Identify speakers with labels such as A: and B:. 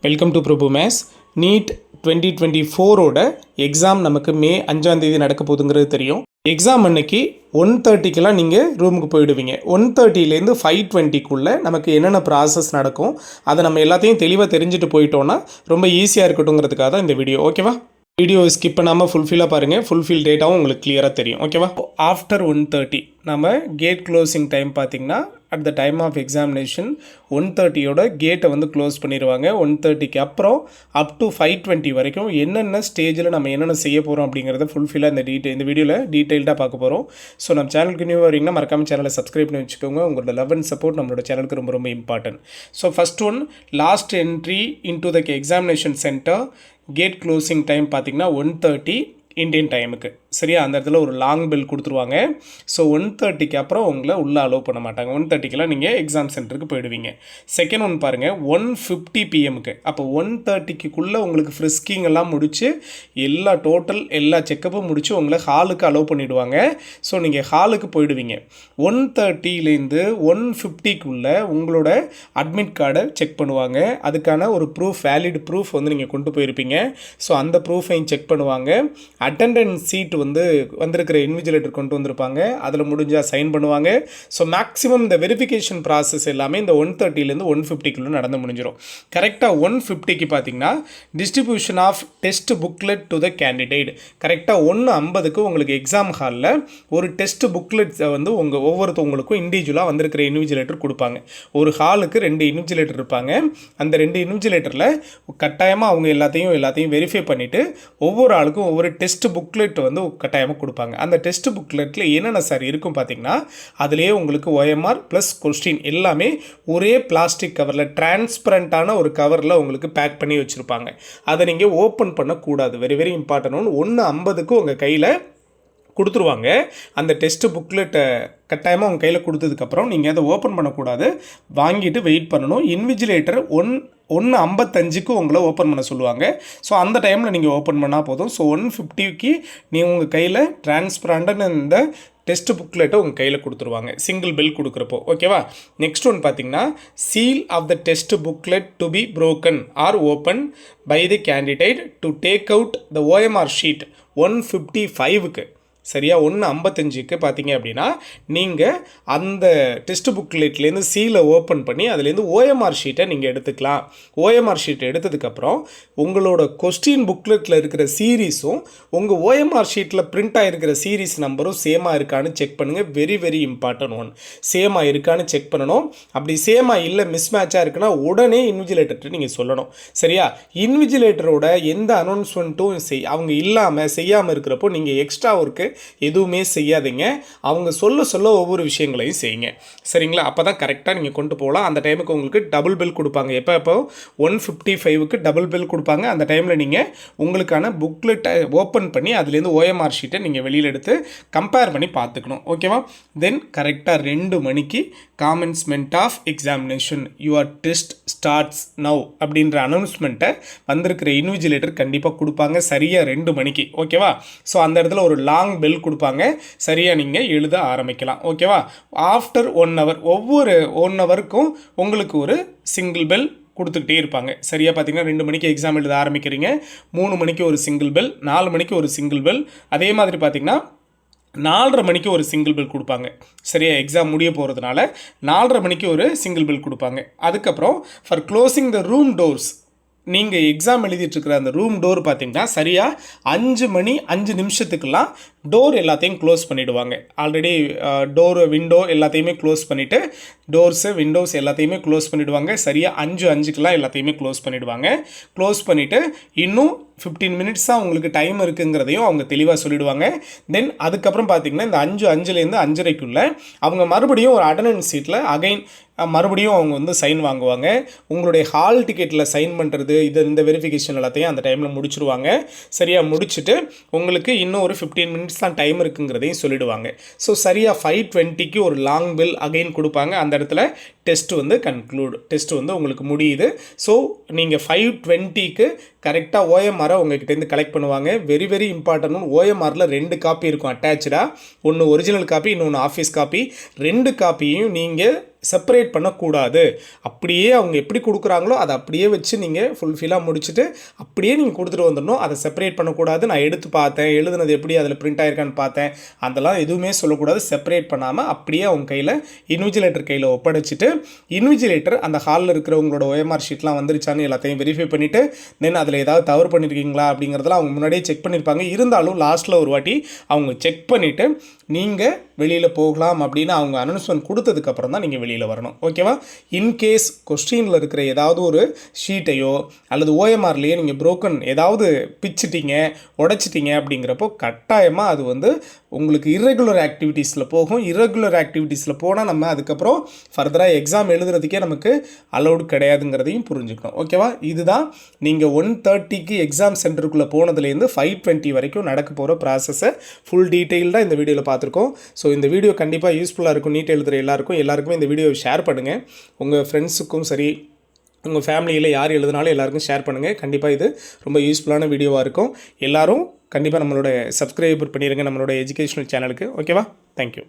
A: Welcome to Prabhu மேஸ். NEET 2024ஓட exam நமக்கு மே 5ஆம் தேதி நடக்க போகுதுங்கிறது தெரியும். எக்ஸாம் அன்னைக்கு 1:30க்கெலாம் நீங்கள் ரூமுக்கு போயிடுவீங்க. 1:30லேருந்து 5:20க்குள்ளே நமக்கு என்னென்ன ப்ராசஸ் நடக்கும் அதை நம்ம எல்லாத்தையும் தெளிவாக தெரிஞ்சுட்டு போயிட்டோன்னா ரொம்ப ஈஸியாக இருக்கட்டுங்கிறதுக்காக தான் இந்த வீடியோ. ஓகேவா? வீடியோ ஸ்கிப் பண்ணாமல் ஃபுல்ஃபில்லாக பாருங்கள். ஃபுல்ஃபில் டேட்டாவும் உங்களுக்கு கிளியராக தெரியும். ஓகேவா? ஆஃப்டர் 1:30 நம்ம கேட் க்ளோசிங் டைம் பார்த்திங்கன்னா at the time of examination 1:30யோட கேட்டை வந்து க்ளோஸ் பண்ணிடுவாங்க. 1:30க்கு அப்புறம் அப் டு 5:20 வரைக்கும் என்னென்ன ஸ்டேஜில் நம்ம என்னென்ன செய்ய போகிறோம் அப்படிங்கிறத ஃபுல்ஃபில்லாக இந்த வீடியோவில் டீட்டெயில்டாக பார்க்க போகிறோம். ஸோ நம்ம சேனலுக்கு நியூ வரீங்கன்னா மறக்காமல் சேனலை சப்ஸ்கிரைப் பண்ணி வச்சுக்கோங்க. உங்களோட லவ் அண்ட் சப்போர்ட் நம்மளோட சேனலுக்கு ரொம்ப ரொம்ப important. So first one, last entry into the examination centre gate closing time பார்த்திங்கன்னா 1:30 இந்தியன் டைமுக்கு. சரியா? அந்த இடத்துல ஒரு லாங் பெல் கொடுத்துருவாங்க. ஸோ 1:30க்கு அப்புறம் உங்களை உள்ளே அலோவ் பண்ண மாட்டாங்க. 1:30க்கெலாம் நீங்கள் எக்ஸாம் சென்டருக்கு போயிடுவீங்க. செகண்ட் ஒன் பாருங்கள், 1:50 PM அப்போ 1:30க்குள்ளே உங்களுக்கு ஃப்ரிஸ்கிங் எல்லாம் முடித்து எல்லா செக்கப்பும் முடித்து உங்களை ஹாலுக்கு அலோவ் பண்ணிவிடுவாங்க. ஸோ நீங்கள் ஹாலுக்கு போயிடுவீங்க. 1:30லேருந்து 1:50க்குள்ளே உங்களோட அட்மிட் கார்டை செக் பண்ணுவாங்க. அதுக்கான ஒரு வேலிட் ப்ரூஃப் வந்து நீங்கள் கொண்டு போயிருப்பீங்க. ஸோ அந்த ப்ரூஃபையும் செக் பண்ணுவாங்க. அட்டெண்டன்ஸ் சீட் வந்திருக்கிற இன்விஜிலேட்டர் கொண்டு வந்திருப்பாங்க. அதில் முடிஞ்சால் சைன் பண்ணுவாங்க. ஸோ மேக்ஸிமம் இந்த வெரிஃபிகேஷன் ப்ராசஸ் எல்லாமே இந்த 1:30லேருந்து 1:50க்குள்ளே நடந்து முடிஞ்சிடும். கரெக்டாக 1:50க்கு பார்த்தீங்கன்னா distribution of test booklet to the candidate. கரெக்டாக 1:50க்கு உங்களுக்கு எக்ஸாம் ஹாலில் ஒரு டெஸ்ட் புக்லெட் வந்து ஒவ்வொருத்தவங்களுக்கும் இண்டிவிஜுவலாக வந்திருக்கிற இன்விஜிலேட்டர் கொடுப்பாங்க. ஒரு ஹாலுக்கு 2 இன்விஜிலேட்டர் இருப்பாங்க. அந்த 2 இன்விஜிலேட்டரில் கட்டாயமாக அவங்க எல்லாத்தையும் வெரிஃபை பண்ணிவிட்டு ஒவ்வொரு ஆளுக்கும் ஒவ்வொரு டெஸ்ட் புக்லெட் வந்து கட்டாயமாக கொடுப்பாங்க. அந்த டெஸ்ட் புக்லெட்டில் என்னென்ன சார் இருக்கும் பார்த்தீங்கன்னா, அதுலேயே உங்களுக்கு OMR ப்ளஸ் கொஸ்டின் எல்லாமே ஒரே பிளாஸ்டிக் கவரில் டிரான்ஸ்பரண்ட்டான ஒரு கவரில் உங்களுக்கு பேக் பண்ணி வச்சுருப்பாங்க. அதை நீங்கள் ஓப்பன் பண்ணக்கூடாது. வெரி வெரி இம்பார்ட்டன்ட் ஒன்று. 1:50க்கு உங்கள் கையில் கொடுத்துருவாங்க. அந்த டெஸ்ட் புக்லெட்டை கட்டாயமாக உங்கள் கையில் கொடுத்ததுக்கப்புறம் நீங்கள் அதை ஓப்பன் பண்ணக்கூடாது. வாங்கிட்டு வெயிட் பண்ணணும். இன்விஜிலேட்டர் 1:55க்கு உங்களை ஓப்பன் பண்ண சொல்லுவாங்க. ஸோ அந்த டைமில் நீங்கள் ஓப்பன் பண்ணால் போதும். ஸோ 1:50க்கு நீங்கள் உங்கள் கையில் டிரான்ஸ்பரண்டான இந்த டெஸ்ட் புக்லெட்டை உங்கள் கையில் கொடுத்துருவாங்க சிங்கிள் பெல் கொடுக்குறப்போ. ஓகேவா? நெக்ஸ்ட் ஒன் பார்த்தீங்கன்னா, seal of the test booklet to be broken or open by the candidate to take out the OMR sheet 1:55க்கு. சரியா? 1:55க்கு பார்த்தீங்க அப்படின்னா நீங்கள் அந்த டெஸ்ட் புக்லெட்லேருந்து சீலை ஓப்பன் பண்ணி அதுலேருந்து OMR ஷீட்டை நீங்கள் எடுத்துக்கலாம். OMR ஷீட்டை எடுத்ததுக்கப்புறம் உங்களோட கொஸ்டின் புக்லெட்டில் இருக்கிற சீரீஸும் உங்கள் OMR ஷீட்டில் பிரிண்ட் ஆகிருக்கிற சீரீஸ் நம்பரும் சேமாக இருக்கான்னு செக் பண்ணுங்கள். Very very important one. சேமாக இருக்கான்னு செக் பண்ணணும். அப்படி சேமாக இல்லை, மிஸ் மேட்சாக இருக்குன்னா உடனே இன்விஜிலேட்டர்கிட்ட நீங்கள் சொல்லணும். சரியா? இன்விஜிலேட்டரோட எந்த அனௌன்ஸ்மெண்ட்டும் அவங்க செய்யாமல் இருக்கிறப்போ நீங்கள் எக்ஸ்ட்ரா ஒர்க்கு எதுவுமே செய்யாதீங்க. அவங்க சொல்ல ஒவ்வொரு விஷயங்களையும் செய்யுங்க. சரிங்களா? அப்போ தான் கரெக்டாக நீங்கள் கொண்டு போகலாம். அந்த டைமுக்கு உங்களுக்கு டபுள் பெல் கொடுப்பாங்க. எப்போ 1:55க்கு டபுள் பெல் கொடுப்பாங்க. அந்த டைமில் நீங்கள் உங்களுக்கான புக்லெட்டை ஓப்பன் பண்ணி அதுலேருந்து OMR ஷீட்டை நீங்கள் வெளியில் எடுத்து கம்பேர் பண்ணி பார்த்துக்கணும். ஓகேவா? தென் கரெக்டாக 2 மணிக்கு commencement of examination your test starts now அப்படின்ற அனௌன்ஸ்மெண்ட்டை வந்திருக்கிற இன்விஜிலேட்டர் கண்டிப்பாக கொடுப்பாங்க. சரியாக 2 மணிக்கு. ஓகேவா? ஸோ அந்த இடத்துல ஒரு லாங் பெல் கொடுப்பாங்க. சரியாக நீங்கள் எழுத ஆரம்பிக்கலாம். ஓகேவா? ஆஃப்டர் 1 hour ஒவ்வொரு 1 hourக்கும் உங்களுக்கு ஒரு சிங்கிள் பெல் கொடுத்துக்கிட்டே இருப்பாங்க. சரியாக பார்த்தீங்கன்னா 2 மணிக்கு எக்ஸாம் எழுத ஆரம்பிக்கிறீங்க, 3 மணிக்கு ஒரு சிங்கிள் பெல், 4 மணிக்கு ஒரு சிங்கிள் பெல், அதே மாதிரி பார்த்தீங்கன்னா 4:30 மணிக்கு ஒரு சிங்கிள் பெல் கொடுப்பாங்க. சரியா? எக்ஸாம் முடிய போகிறதுனால 4:30 மணிக்கு ஒரு சிங்கிள் பெல் கொடுப்பாங்க. அதுக்கப்புறம் for closing the room doors, நீங்கள் எக்ஸாம் எழுதிட்டுருக்கிற அந்த ரூம் டோர் பார்த்தீங்கன்னா சரியாக 5 மணி 5 நிமிஷத்துக்கெல்லாம் டோர் எல்லாத்தையும் க்ளோஸ் பண்ணிவிடுவாங்க. ஆல்ரெடி விண்டோ எல்லாத்தையுமே க்ளோஸ் பண்ணிவிட்டு விண்டோஸ் எல்லாத்தையுமே க்ளோஸ் பண்ணிவிடுவாங்க. சரியாக 5:05க்கெல்லாம் எல்லாத்தையுமே க்ளோஸ் பண்ணிவிடுவாங்க. க்ளோஸ் பண்ணிவிட்டு இன்னும் 15 minutes தான் உங்களுக்கு டைம் இருக்குங்கிறதையும் அவங்க தெளிவாக சொல்லிவிடுவாங்க. தென் அதுக்கப்புறம் பார்த்தீங்கன்னா இந்த 5:05லேருந்து 5:30க்குள்ளே அவங்க மறுபடியும் ஒரு அட்டெண்டன்ஸ் சீட்டில் மறுபடியும் அவங்க வந்து சைன் வாங்குவாங்க. உங்களுடைய ஹால் டிக்கெட்டில் சைன் பண்ணுறது இந்த வெரிஃபிகேஷன் எல்லாத்தையும் அந்த டைமில் முடிச்சுடுவாங்க. சரியாக முடிச்சுட்டு உங்களுக்கு இன்னும் ஒரு 15 minutes தான் டைம் இருக்குங்கிறதையும் சொல்லிவிடுவாங்க. ஸோ சரியாக 5:20க்கு ஒரு லாங் பெல் அகைன் கொடுப்பாங்க. அந்த இடத்துல டெஸ்ட் வந்து டெஸ்ட் வந்து உங்களுக்கு முடியுது. ஸோ நீங்கள் 5:20க்கு கரெக்டாக ஓஎம்ஆரை உங்கள்கிட்டேருந்து கலெக்ட் பண்ணுவாங்க. வெரி வெரி இம்பார்ட்டன்ட், ஓஎம்ஆரில் 2 காப்பி இருக்கும் அட்டாச்சாக. ஒன்று ஒரிஜினல் காப்பி, இன்னொன்று ஆஃபீஸ் காப்பி. 2 காப்பியும் நீங்கள் செப்பரேட் பண்ணக்கூடாது. அப்படியே அவங்க எப்படி கொடுக்குறாங்களோ அதை அப்படியே வச்சு நீங்கள் ஃபுல்ஃபில்லாக முடிச்சுட்டு அப்படியே நீங்கள் கொடுத்துட்டு வந்துடணும். அதை செப்பரேட் பண்ணக்கூடாது. நான் எடுத்து பார்த்தேன், எழுதுனது எப்படி அதில் பிரிண்ட் ஆகிருக்கான்னு பார்த்தேன், அதெல்லாம் எதுவுமே சொல்லக்கூடாது. செப்பரேட் பண்ணாமல் அப்படியே அவங்க கையில் இன்விஜிலேட்டர் கையில் ஒப்படைச்சிட்டு, இன்விஜிலேட்டர் அந்த ஹாலில் இருக்கிறவங்களோட OMR ஷீட்லாம் வந்துருச்சான்னு எல்லாத்தையும் வெரிஃபை பண்ணிவிட்டு, தென் அதில் ஏதாவது தவறு பண்ணியிருக்கீங்களா அப்படிங்கிறதெல்லாம் அவங்க முன்னாடியே செக் பண்ணியிருப்பாங்க. இருந்தாலும் லாஸ்ட்டில் ஒரு வாட்டி அவங்க செக் பண்ணிவிட்டு நீங்கள் வெளியில் போகலாம் அப்படின்னு அவங்க அனௌன்ஸ்மெண்ட் கொடுத்ததுக்கப்புறம் தான் நீங்கள் வெளியில் வரணும். ஓகேவா? இன்கேஸ் கொஸ்டினில் இருக்கிற ஏதாவது ஒரு ஷீட்டையோ அல்லது ஓஎம்ஆர்லேயே நீங்கள் புரோக்கன் ஏதாவது பிச்சிட்டிங்க, உடைச்சிட்டிங்க அப்படிங்கிறப்போ கட்டாயமாக அது வந்து உங்களுக்கு இர்ரெகுலர் ஆக்டிவிட்டீஸில் போகும். இர்ரெகுலர் ஆக்டிவிட்டீஸில் போனால் நம்ம அதுக்கப்புறம் ஃபர்தராக எக்ஸாம் எழுதுறதுக்கே நமக்கு அலௌடு கிடையாதுங்கிறதையும் புரிஞ்சுக்கணும். ஓகேவா? இதுதான் நீங்கள் 1:30க்கு எக்ஸாம் சென்டருக்குள்ளே போனதுலேருந்து 5:20 வரைக்கும் நடக்க போகிற ப்ராசஸை ஃபுல் டீட்டெயில்டாக இந்த வீடியோவில் பார்த்துருக்கோம். ஸோ இந்த வீடியோ கண்டிப்பாக யூஸ்ஃபுல்லாக இருக்கும். நீட் எழுதுகிற எல்லாருக்குமே இந்த வீடியோவை ஷேர் பண்ணுங்கள். உங்கள் ஃப்ரெண்ட்ஸுக்கும் சரி, உங்கள் ஃபேமிலியில் யார் எழுதுனாலும் எல்லாருக்கும் ஷேர் பண்ணுங்கள். கண்டிப்பாக இது ரொம்ப யூஸ்ஃபுல்லான வீடியோவாக இருக்கும். எல்லோரும் கண்டிப்பாக நம்மளோட சப்ஸ்கிரைபர் பண்ணிடுங்க நம்மளோட எஜுகேஷனல் சேனலுக்கு. ஓகேவா? தேங்க்யூ.